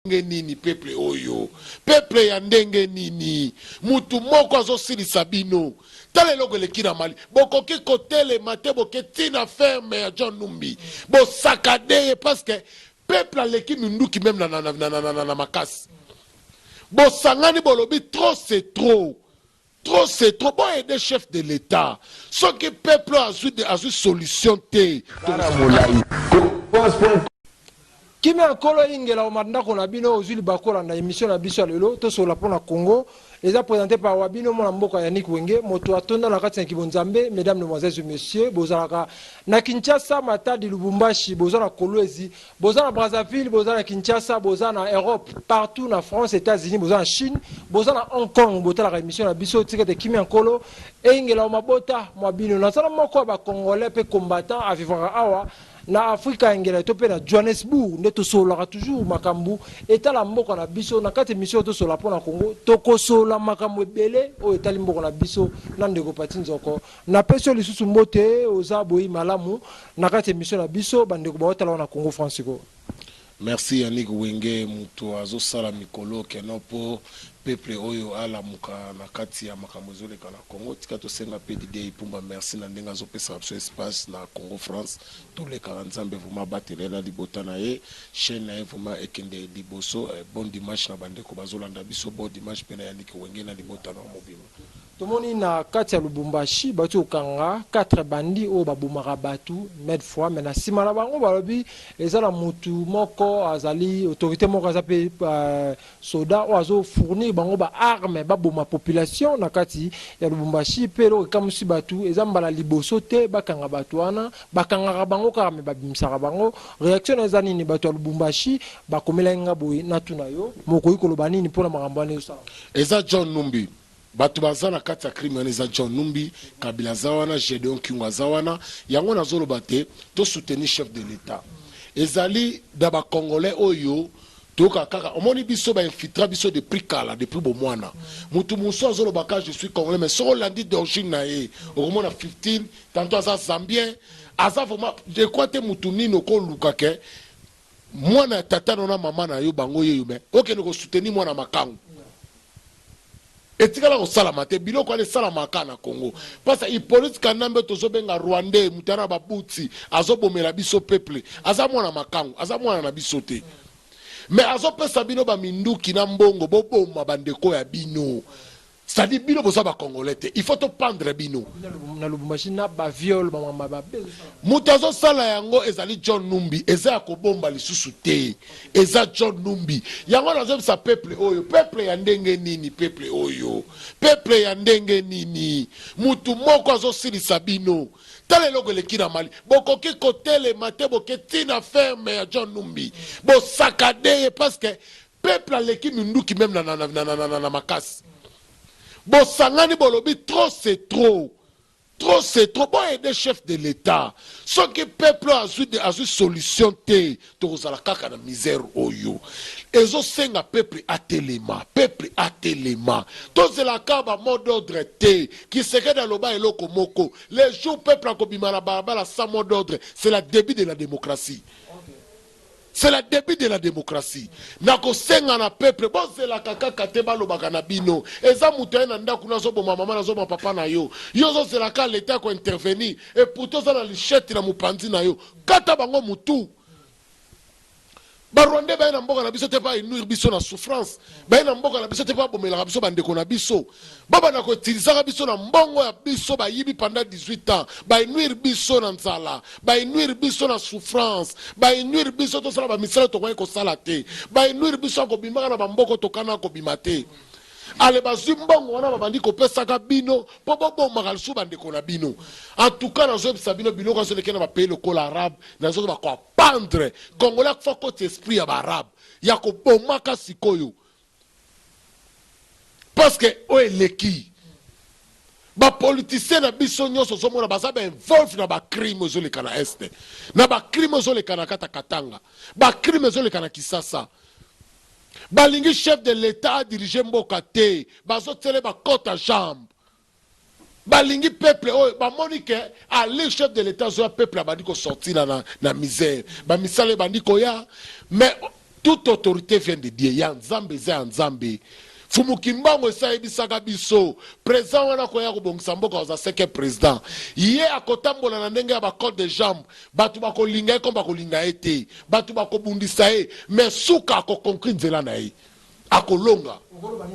nini peuple oyo peuple ya ndenge nini mutu moko azosilisa bino tala eloko eleki na Mali bokoki kotelema te boke tina ferme ya John Numbi bosakade ye parce que peuple aleki minduki même na makasi bosangani bolobi trop c'est trop c'est trop bon aider chef de l'État ce que peuple a eu solution te Kimi akolo ingela omanda kona bino ozuli bakola na émission na biso lelo to sur la pona Congo les a présenté par Wabino mon mboka Yannick Wenge moto atonda na kati ya Kibonzambe mesdames mesdemoiselles et messieurs bozalaka na Kinshasa Matadi Lubumbashi bozana Kolwezi bozana Brazzaville bozana Kinshasa bozana Europe partout na France États-Unis bozana Chine bozana Hong Kong botala la émission na biso tikete Kimi akolo ingela omabota mwabino na sala moko ba congolais pe combattant à vivre awa na Afrika ingela to pe na Johannesburg ndeto solaka toujours makambu etala mboka na biso na kati émission to sola pona Congo tokosola makambu ebele o etali mboka na biso na ndeko pati nzoko na peso lisusu mbote oza boyi malamu na kati émission na biso bandeko baotala na Congo Francisco. Merci Yannick Wenge muto azo sala mikolo kenopo peuple oyo ala muka na kati ya makambo ezoleka na Congo tika to senga PDD ipumba merci na ndenga zo pesa espace na Congo France tous les 40 ans vraiment battre na libota na ye chaîne na vraiment ekende liboso bon dimanche na bandeko bazolanda biso bon dimanche pena Yannick Wenge na libota na mobima tomoni na kati ya Lubumbashi batu okanga 4 bandi o babumaka batu med fois mais na sima na bango balobi ezala mutu moko azali autorité moko azape soda o azo fournir bango ba arme babuma population na kati ya Lubumbashi pero kamusi batu ezambala liboso te bakanga batu wana bakanga bango kame babimsaka bango réaction ezani ni batu ya Lubumbashi bakomela ngaboyi na tunayo moko ikoloba nini pona makambo ane usala eza John Numbi batu bazana kati ya crime eza John Numbi Kabila zawana Gedeon Kingwa zawana yango nazoloba te to soutenir chef de l'État ezali da ba congolais oyo toka kaka omoni biso ba infiltra biso de prix kala depuis bo mwana mutu muso azoloba ka je suis congolais mais so landi d'origine na ye okomona 15 tantôt aza zambien aza vraiment de quoi te mutu nino ko lukake mwana tata na mama na yo bango ye yo mais okene ko soutenir mwana makangu etikala ko salama te biloko ale salama ka na Congo parce que politique kanambe tozo benga Rwandais mutana babuti azobomela biso peuple aza mwana makangu aza mwana na biso te mais azopesa bino ba minduki na mbongo boboma bandeko ya bino c'est-à-dire bino boza ba congolais te il faut to pendre bino na Lubumbashi na ba viol ba mama ba mutazo sala yango ezali John Numbi eza ya kobomba lisusu te eza John Numbi yango nazo sa peuple oyo peuple ya ndenge nini peuple oyo peuple ya ndenge nini mutu moko azosilisa bino tala eloko eleki na Mali bokoki kotelema te boke tina ferme ya John Numbi bosakade ye parce que peuple aleki minduki même na makasi bosangani bolobi trop c'est trop c'est trop bon aider chef de l'État ce que peuple a eu solution te tozala kaka na misère oyo ezo senga peuple atelema tozela kaba mot d'ordre te qui serait dans le bas eloko moko les jours peuple akobima na balabala sans mot d'ordre c'est le début de la démocratie. C'est le début de la démocratie. Nako senga na peuple, bon c'est la kaka kate balobaka na bino. Eza mutu na ndaku na zobo mama na zobo papa na yo. Yo zo c'est la ka l'état ko intervenir et pourtant ça na lichette na mupanzi na yo. Kata bango mutu. Ba Rwandais ba na mboka na biso te pa inuir biso na souffrance. Ba na mboka na biso te pa bomela biso bandeko na biso. Baba na ko utilisaka biso na mbongo ya biso ba yibi pendant 18 ans. Ba inuir biso na nzala, ba inuir biso na souffrance, ba inuir biso to sala ba misala to ko sala te. Ba inuir biso ko bimaka na ba mboko to kana ko bimate. Ale bazimbongo wana babandi ko pesaka bino po bobo makalsu bandeko na bino. En tout cas na zo bino biloko zo lekena ba pays local arabe na zo ba ko pendre congolais faut que esprit ya ba arabe ya ko bomaka sikoyo. Parce que o eleki ba politicien na biso nyonso zo mona baza ba involve na ba crime zo lekana este. Na ba crime zo lekana kata Katanga. Ba crime zo lekana Kisasa. Balingi chef de l'État dirigé mboka te bazo tele ba côte à jambe balingi peuple ba monique aller chef de l'État zo peuple abandi ko sortir na misère ba misale bandi ko ya mais toute autorité vient de Dieu. Ya nzambe za nzambe. Fumukimbango esa ebisaka biso. Président wana koya kobongisa mboka oza seke président. Ye akotambola na ndenge ya ba code de jambe. Batu bakolinga ye comme bakolinga ye te. Batu bakobundisa ye. Mais suka akokonkri nzela na ye. Akolonga.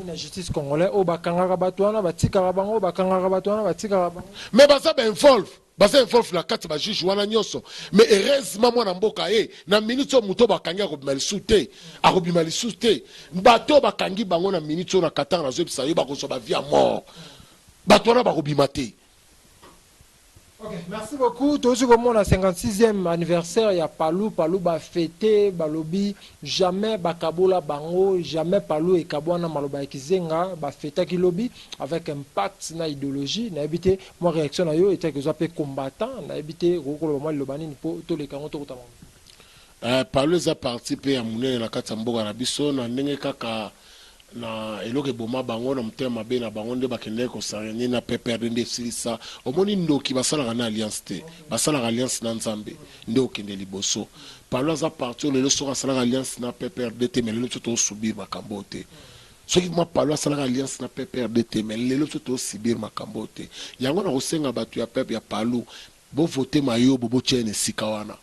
La justice congolaise, au bakangaka batouana, batikaka bango, bakangaka batouana, batikaka bango. Mais basa ba involve. Basa involve la carte ba juge wana nyoso. Mais heureusement moi na mboka ye, na minute o muto bakangi akobima lisute, akobima lisute. Bato bakangi bango na minute o na katanga na zo bisa yo bakoso ba vie à mort. Bato wana bakobima te. Okay, merci beaucoup. Tout ce comme on a 56e anniversaire, il y a Palou ba fêté, balobi, jamais bakabola bango, jamais Palou et Kabouana maloba kizenga, ba fêta ki lobby avec impact na idéologie, na habité moi réaction na yo était que ça peut combattant, na habité rokolo moi lobani pour tous les canons tout Palou za participé à monnaie na katamboga na biso na ndenge kaka na eloke boma bango na mtema be na bango nde bakende ko sarene na PPRD nde silisa omoni ndoki basala na alliance te basala alliance na nzambe nde okende liboso Palou za partir le so basala alliance na PPRD te mais le to subir makambo te soki moi Palou basala alliance na PPRD te mais le to subir makambo te yango na kosenga batu ya peuple ya Palou bo voter mayobo bo tiene sikawana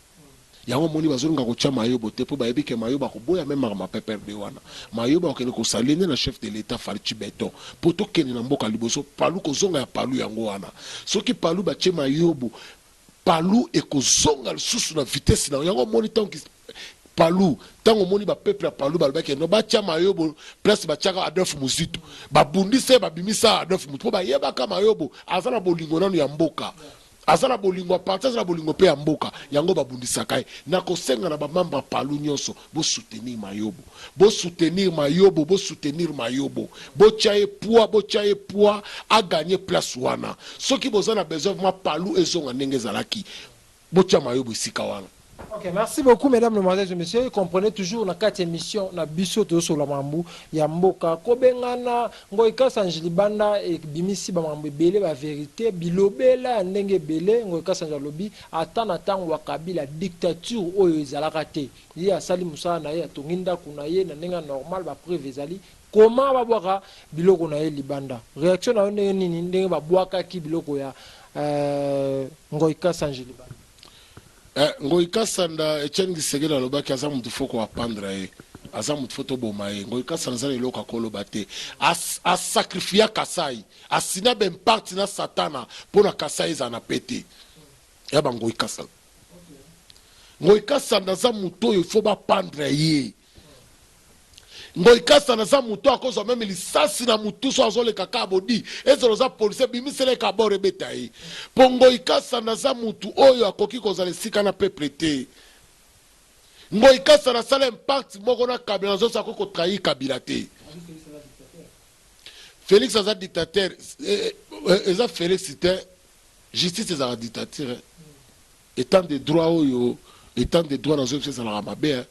yango moni bazonga ko cha mayobo te po ba yebike mayobo ko boya même ma PPRD wana mayobo ko ko salene na chef de l'état Farichi Beton po to kene na mboka liboso Palou ko zonga ya Palou yango wana soki Palou ba che mayobo Palou e ko zonga susu na vitesse na yango moni tant ki Palou tango moni ba peuple ya Palou ba ke no ba cha mayobo presque ba chaka Adolphe Muzito ba bundise ba bimisa Adolphe Muzito ba yeba ka mayobo azana bolingo nanu ya mboka azala bolingo apartance na bolingo pe ya mboka yango babundisaka ye na kosenga na bamamba Palou nyonso bo soutenir mayobo bo soutenir mayobo bo soutenir mayobo bo chaye poids a gagner place wana soki bozana besoin vraiment Palou ezonga ndenge zalaki bo cha mayobo sika wana. Ok, merci beaucoup mesdames, mesdemoiselles et messieurs. Comprenez toujours na 4 émissions na biso to sur la mambu ya mboka kobengana ngoika sanjilibanda e bimisi ba mambu belé ba vérité bilobela ndenge belé ngoika sanjalobi atana tango wakabila dictature oyo ezalaka te. Ye asali musala na ye atonginda kuna ye na ndenge normal ba preuve ezali comment ba bwaka biloko na ye libanda. Réaction na ndenge nini ndenge ba bwaka ki biloko ya ngoika sanjilibanda. Ngoika sanda Etienne Tshisekedi alobaki aza mutu foko apandra ye aza mutu foto boma ye ngoika sanda za lelo kakoloba te a sacrifier Kasai asina ben parti na satana pona Kasai za na pete ya ba ngoika sanda za mutu oyo fo ba pandra ye ngoika sanda za mutu akozo même lisasi na mutu so azoleka ka bodi ezolo za police bimisele ka bore beta ye pongoika sanda za mutu oyo akoki kozala sika na peuple te ngoika sanda sala impact moko na Kabila zo sa ko trahir Kabila te Félix aza dictateur eza Félix c'était justice eza dictateur étant de droit oyo étant de droit dans une société la mabe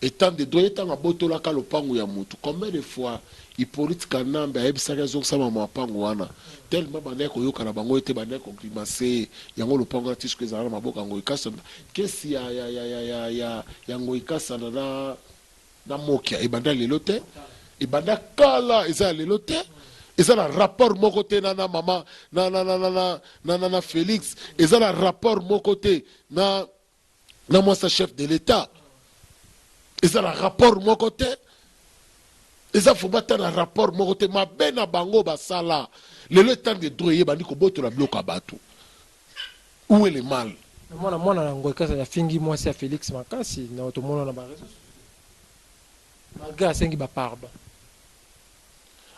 étant de droit étant à botola ka lopango ya mutu combien de fois Hippolyte Kanambe a ebisaka zo sama mapango wana tellement bande ko yoka na bango ete bande ko grimacer yango lopango tisque za na maboka ngo ikasa kesi ya ngo ikasa na mokia ebanda lelo te ebanda kala eza lelo te eza na rapport moko te na mama na Félix eza na rapport moko te na moi sa chef de l'état eza na rapport moko te eza faut battre na rapport moko te mabe na bango basala lelo temps de droit ye bandi ko botola biloko ya bato où est le mal mwana na ngoika ya fingi mwasi ya Félix Makasi na otomona na ba réseaux malgré asengi ba pardon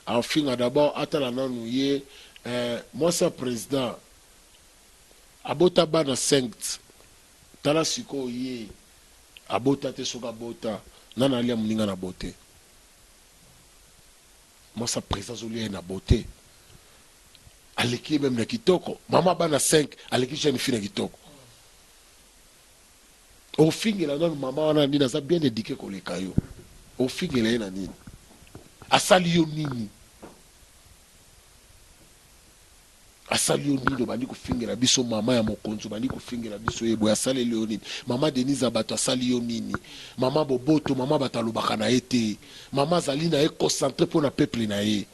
en finga d'abord atala nanu ye moi sa président abota bana 5 tala siko ye abota te soka bota nana alia muninga na bote moi sa présence olia na bote aleki même na kitoko mama bana 5 aleki jeune fille na kitoko au fingela nanu mama wana nini aza bien éduqué koleka yo au fingela ye na nini asali yo nini asali yo nini bandi kofingela biso mama ya mokonzo bandi kofingela biso ye boye asali yo nini mama Denise bato asali yo nini mama Boboto mama bato alobaka na ye te mama azali na ye concentré mpo na peuple na ye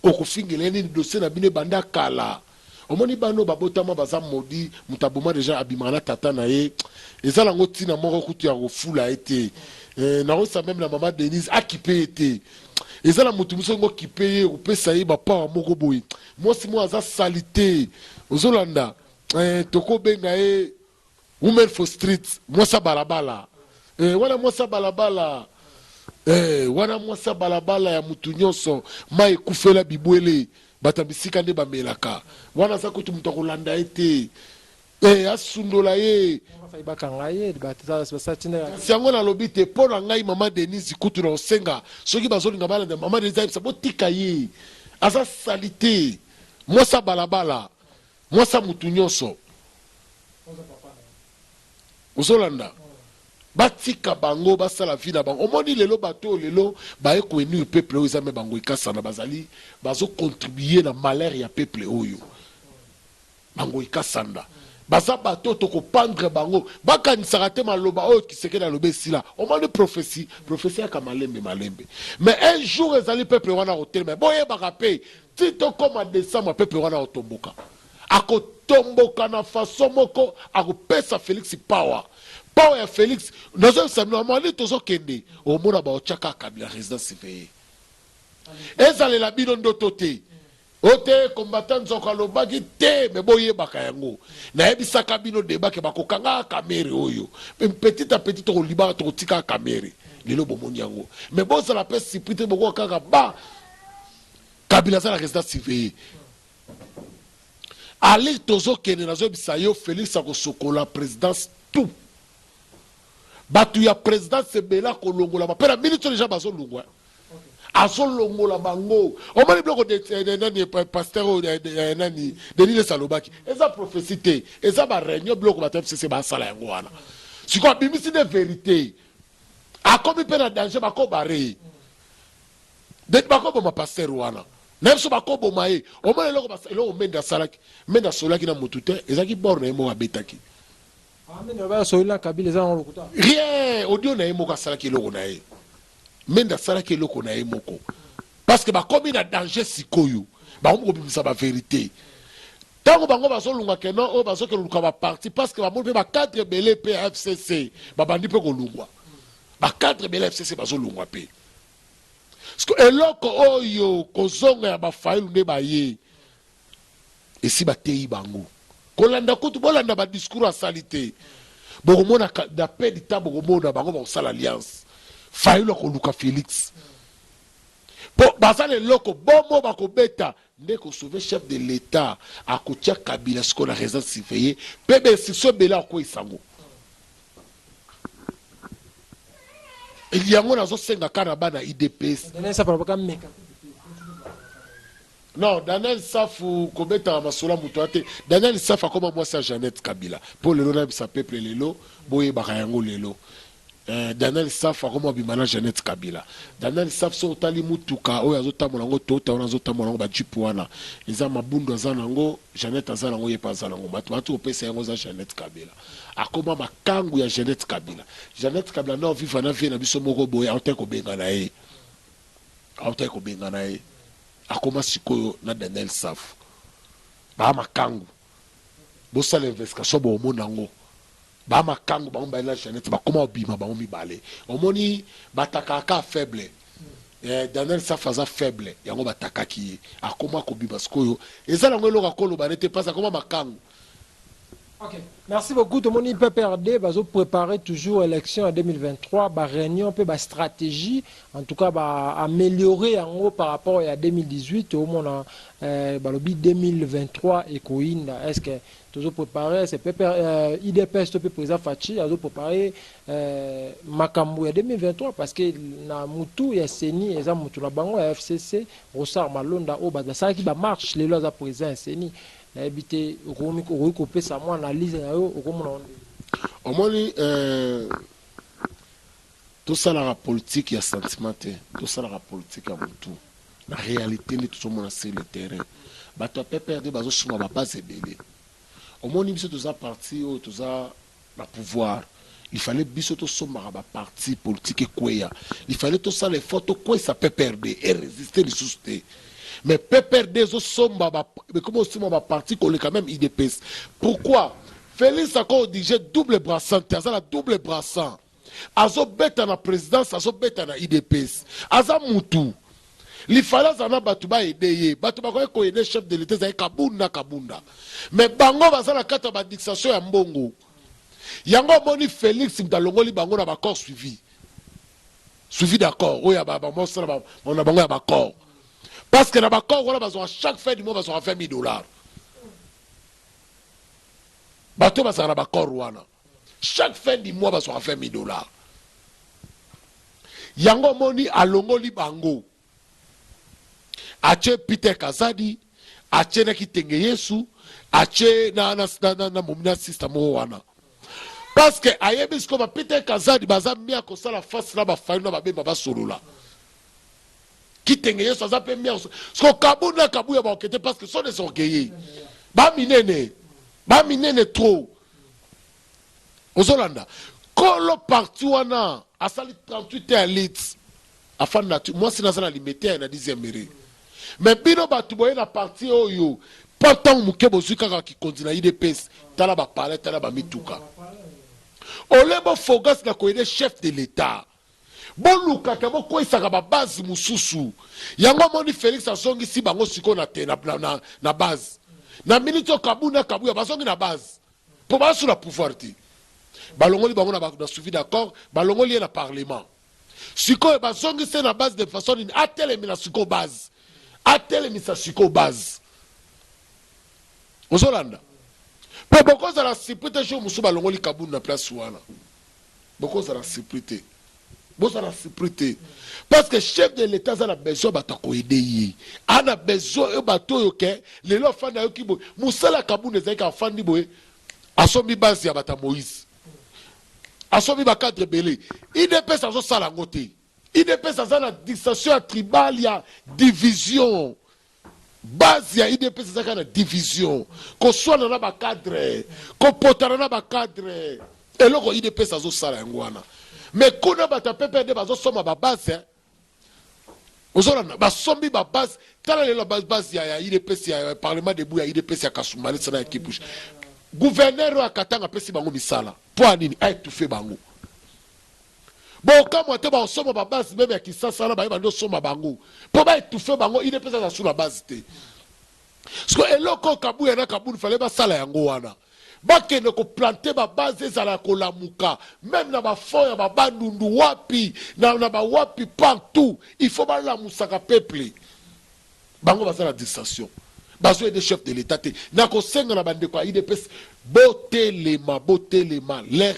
okofingela ye nini dossier na bino ebanda kala omoni bano babotama baza modi moto aboma deja abimaka na tata na ye eza nango ntina moko kutu ya kofula ye te nakosa meme na mama Denise akipe ye te eza na motu miso ngo kipe ye kopesa ye bapawa moko boye mwasi mo aza sali te ozolanda tokobenga ye women for street mwasa balabala wana mwasa balabala wana mwasa balabala ya mutu nyonso ma ekufela bibwele bato bisika nde bamelaka wana aza kutu moto akolanda ye te asundola ye si yango nalobi te mpo na ngai mama Denise kutu na osenga soki bazolinga balanda mama Denise ayebisa botika ye aza sali te mwasa balabala mwasa mutu nyonso ozolanda batika bango basala vi na bango omoni lelo bato lelo baye koenir peuple oyo eza me bango ekasana bazali bazocontribue na malheur ya peuple oyo bango ekasanda baza bato tokopandre bango bakanisaka te maloba oyo Tshisekedi aloba esila omoni prophétie yaka malembe mais un jour ezali peuple wana kotelema boyebaka mpe ti tokoma décembre peuple wana kotomboka akotomboka na façon moko akopesa Félix power ya Félix nazosami tozokende omona baotiaka Kabila résidence surveillée ezalela bino ndoto te ote combattant nzoko alobaki te me boyebaka yango nayebisaka bino debake bakokanga kamere oyo petit à petit tokolibaka tokotika kamere lelo bomoni yango me bozala mpe surpris te bokoka kaka ba Kabila aza na résidence surveillée ali tozokende nazoyebisa yo Félix akosokola présidence tout bato ya présidence ebela kolongola mpe na minute deja bazolongwa azolongola bango omoni biloko nani pasteur nani Denis Salobaki eza prophétie te eza baréunion biloko bato FCC basala yango wana siko abimisi de vérité akomi mpe na danger bakobare bakoboma pasteur wana na biso bakoboma ye omoni eloko mende asolaki na motu te ezalaki bor na ye moko abetaki rien audio na ye moko asalaki eloko na ye mende asalaki eloko na ye moko parce que bakomi na danger sikoyo bango kobimisa bavérité ntango bango bazolunga keno oyo bazokoluka baparti parce que bamoni mpe bacadre ebele mpe ya FCC babandi mpe kolungwa bacadre ebele ya FCC bazolungwa mpe eloko oyo kozonga ya bafailu nde baye esi bateyi bango kolanda kutu bolanda badiscours asali te bokomona na pe dita bokomona bango bakosala alliance fayulu akoluka Félix po basala eloko bomo bakobeta nde kosauve chef de l'état akotia Kabila siko na résidence surveillée mpe beinstruction ebele akoyisango yango nazosenga kaka na bana IDPS non Daniel Safu kobeta masola muto ate Daniel Safu akoma mwasi ya Jeannette Kabila po lelo na bisa peuple lelo boyebaka yango lelo Daniel Safu akoma bimana Jeannette Kabila Daniel Safu so otali mutuka oyo azotambola yango tota wana azotambola yango bajipu wana eza mabundu aza nango Jeannette aza nango ye mpe aza nango bato opesa yango za Jeannette Kabila akoma makangu ya Jeannette Kabila na viva na vie na biso moko boye aotaki kobenga na ye akoma sikoyo na Daniel Safu ba makangu bosala investigation bomona ngo ba makangu bango baela Jeannette bakoma obima bango mibale omoni batakaka faible Daniel Safu aza faible yango batakaki akoma kobima sikoyo ezala ngo eloko akoloba nete pasa akoma makangu. Ok, merci beaucoup. Tout le monde peut perdre, va préparer toujours l'élection en 2023, bah réunion, peut stratégie, en tout cas bah améliorer en gros par rapport à 2018 au moins bah le 2023 et Coin. Est-ce que toujours préparer c'est IDPS peut présent Fachi, a préparer Makambu à 2023 parce que na mutu ya Seni et ça mutu la bango FCC Rosar Malonda au bas ça qui va marche les lois à présent Seni. Habité au coupé ça moi analyse au moins tout ça la politique il y a sentiment tout ça la politique à tout la réalité n'est tout le monde sur le terrain bato ya PPRD bazosima bapase ebele omoni biso toza parti oyo toza na pouvoir il fallait biso tosombaka baparti politique ekweya il fallait tosala effort tokwesa PPRD erésister lisusu te mais PPRD ezosomba comme osomba baparti koleka même IDPS pourquoi Félix ako dirige double brassant te aza na double brassant azobeta na présidence azobeta na IDPS aza mutu lifala azana bato baede ye bato bakoki koyede chef de l'état ezali kabunda kabunda mais bango baza na kati ya badixation ya mbongo yango omoni Félix alongoli bango na baccord suivi d'accord oyo bamosala na bango ya baccord parce que na baccord wana bazwaka chaque fin du mois bazwaka $20,000 bato bazala na baccord wana chaque fin du mois bazwaka $20,000 yango omoni alongoli bango ache Peter Kazadi ache na Kitenge Yesu ache na momina sister mo wana parce que ayebi siko ba Peter Kazadi baza mia kosala face na bafayi na babemba basolola Kitenge Yesu aza pe mia siko kabuna kabuya baokete parce que sont des orgueillés ba minene trop ozolanda kolo parti wana asali 38 litres afin na moi sina sana limité na 10e mairie mais bino batu boye na parti oyo pourtant muke bozui kaka kikondi na IDPS tala ba parler tala ba mituka olebo fogas na koyede chef de l'état boluka ke bokoisaka ba base mususu yango moni Félix asongisi bango siko na te na base na minute kabuna kabuya basongi na base po basu na pouvoir te balongoli bango na suivi d'accord balongoli na parlement siko basongisi na base de façon une atelemi na siko base atelemisa siko base ozolanda po bokozala surprise jour mosusu balongoli kabuna na place wana bokozala surprise bozala surprise parce que chef de l'état aza na besoin bato akoyede ye ana besoin oyo bato oyo ke lelo afandi ayoki boye mosala kabuna ezalaki afandi boye asombi base ya bato ya Moïse asombi bacadre ebele IDPS azosala yango te IDPS aza na dictation ya tribal ya division base ya IDPS azaka na division koswana na bacadre kopotana na bacadre eloko IDPS azosala yango wana mais kuna bato ya PPRD bazosomba babase ozolanda basombi babase tala lelo base ya IDPS ya parlement debout ya IDPS ya Kasumbalesa sana ya Kipush gouverneur oyo akatanga apesi bango misala mpo anini aetufe bango bokamwa te baosomba babase meme ya Kisasa na bayeba nde osomba bango mpo baetufe bango IDPS aza su na base te siko eloko kabuya na kabunu fale basala yango wana bakende koplante babase ezala kolamuka même na bafond ya babandundu wapi na bawapi partout il faut balamusaka peuple bango baza na distraction bazo ede chef de l'état te na kosenga na bandeko ya IDPS botelema l'air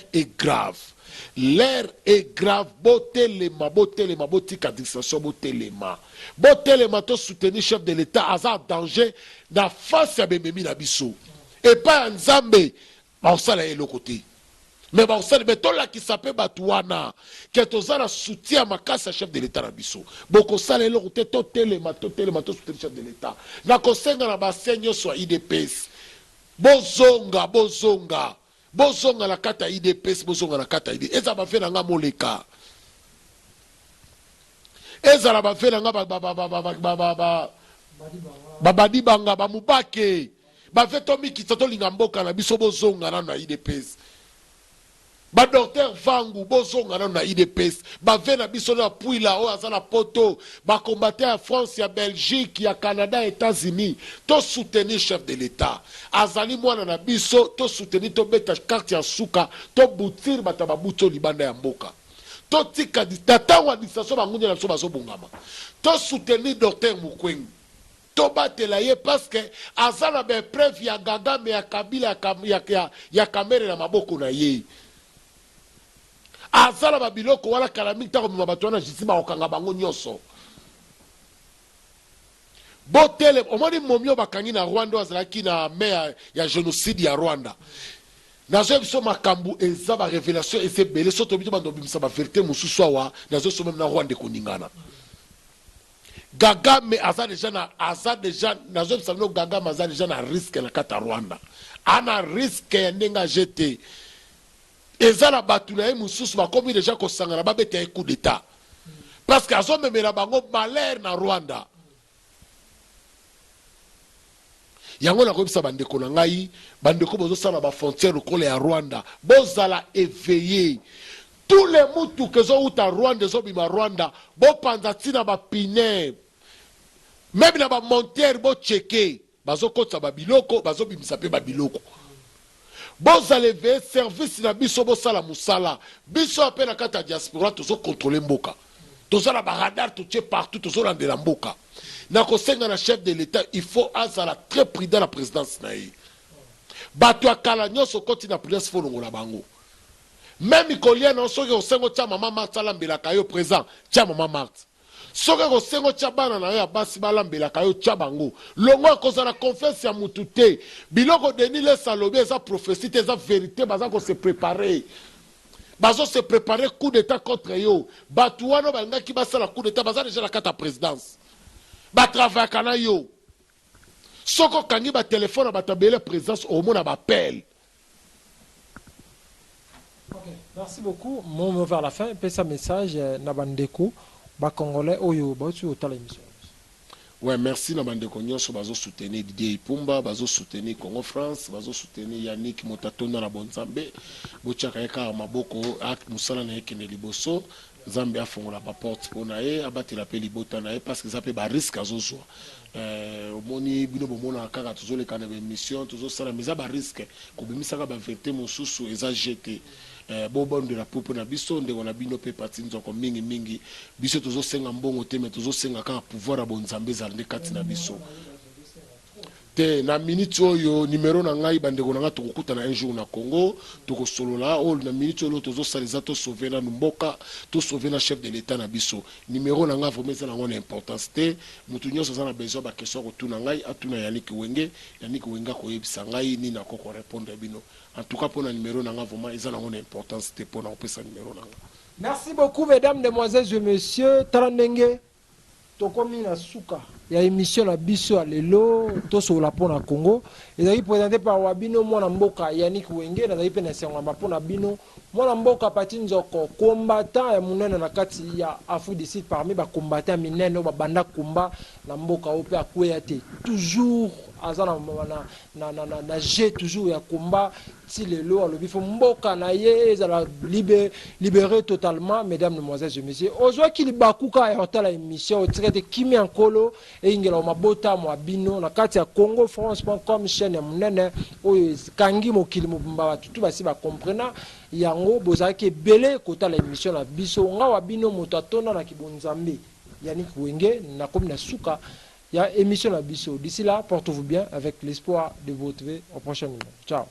est grave botelema botika distraction botelema to soutenir chef de l'état aza en danger na face ya bememi na biso et pas nzambe baosala eloko te mais baosala mais tolakisa mpe bato wana ke toza na soutien ya makasi ya chef de l'état na biso bokosala eloko te totelema tosoutenir chef de l'état na kosenga na base nyonso ya IDPS bozonga na kati ya IDPS bozonga na kati ya IDPS ezala bafe na nga moleka ezala bafe na nga babadi banga bamubake bafe tomikisa tolinga mboka na biso bozonga nano na IDPS badokter vangu bozonga nano na IDPS bave na biso na puila oyo aza na poto bakombate ya France ya Belgique ya Canada États-Unis to soutenir chef de l'état azali mwana na biso to soutenir to beta carte ya suka to butir bata babuto libanda ya mboka to tika distantango administration bangunye na biso bazobongama to soutenir docteur Mukwege to batela ye parce que aza na bepreuve ya Kagame ya Kabila ya kamere na maboko na ye azala babiloko wala kalamiki tako mima bato wana jisi bakokanga bango nyonso botele omoni momio bakangi na Rwanda azalaki na me ya génocide ya Rwanda nazo biso makambu eza ba révélation ezebele soto bito bando bimisa ba vérité mususu awa nazo so même na Rwanda koningana Gaga mais aza déjà nazo bisano Gaga maza déjà na risque na kata Rwanda ana risque ya ndenga jeté ezala batu na ye mususu bakomi déjà kosangana babeta un coup d'état parce que azo memela bango malheur na Rwanda. Yango na kobisa bandeko na ngai bandeko bozo sala ba frontière lokole ya Rwanda bozala éveillé tous les mutu kezo uta Rwanda zo bima Rwanda bo panza tina ba pine même na ba monteur bo checker bazo kotsa ba biloko bazo bimisa pe ba biloko bozala éveillé service na biso bo sala musala biso ape na kata diaspora tozo contrôler mboka tozo la ba radar to tche partout tozo landela mboka. Na kosenga na chef de l'État, il faut azala très prudent la présidence na ye. Bato akala nyoso koti na présidence fo longola bango. Même ikolien na soki osengo tia mama Marthe alambelaka yo présent, tia mama Marthe. Soki osengo tia bana na yo ya basi balambelaka yo tia bango. Longo akozala confiance ya mutu te. Biloko Denis lesa lobi eza prophétie te eza vérité baza ko se préparer. Bazo se préparer coup d'état contre yo. Bato wana balingaki basala coup d'état baza déjà la carte à présidence. Ba travail kana yo soko kangi ba téléphone ba tabele présence au monde ba appel. Okay, merci beaucoup. Mon mot vers la fin, peut ça message na bandeko ba congolais oyo ba tu otala émission. Ouais, merci na bandeko nyonso bazo soutenir Didier Ipumba, bazo soutenir Congo France, bazo soutenir Yannick Motatonda na Bonzambe, bochaka eka maboko ak musala na ekene liboso. Zambia afongola ba porte pona ye abati la pe libota na ye parce que ça peut ba risque azozwa omoni bino bomona kaka tozole kana ba mission tozosala mais ça ba risque ko bimisaka ba vérité mosusu eza jeté bobo de la popo na biso ndeko na bino pe parti nzoko mingi mingi biso tozosenga mbongo te mais tozosenga kaka pouvoir ya bonzambe za ndekati na biso te na minute oyo numéro na ngai bandeko na nga tokokuta na un jour na Congo tokosolola o na minute oyo tozosaliza to sauver na mboka to sauver na chef de l'état na biso numéro na nga vraiment ça na ngona importance te mutu nyonso za na besoin ba question ko tuna ngai atuna Yannick Wenga ko yebisa ngai ni na ko répondre bino en tout cas pour na numéro na nga vraiment ça na ngona importance te pour na opesa numéro na nga. Merci beaucoup mesdames, demoiselles et messieurs. Tarandenge tokomi na suka ya émission la biso à lelo to so la pona Congo ezali présenté par Wabino mwana mboka Yannick Wenge na zapi na senga mapona bino mwana mboka pati nzoko combattant ya munene na kati ya Afrique du Sud parmi ba combattant minene ba banda komba na mboka ope akwea te toujours azana na jet toujours ya combat ti lelo alobi fo mboka na ye ezala libéré totalement. Mesdames, demoiselles et messieurs, ozwa ki libakuka ya hotela émission traité kimi ankolo et ingela mabota mwa bino na kati ya Congo France.com chaîne ya munene oyo kangi mokili mobimba batu tu basi ba comprendre yango bozaki belé kota la émission na biso nga wa bino moto atonda na kibonzambe Yannick Wenge na komi na suka ya émission la biso. D'ici là, portez-vous bien avec l'espoir de vous retrouver au prochain numéro. Ciao.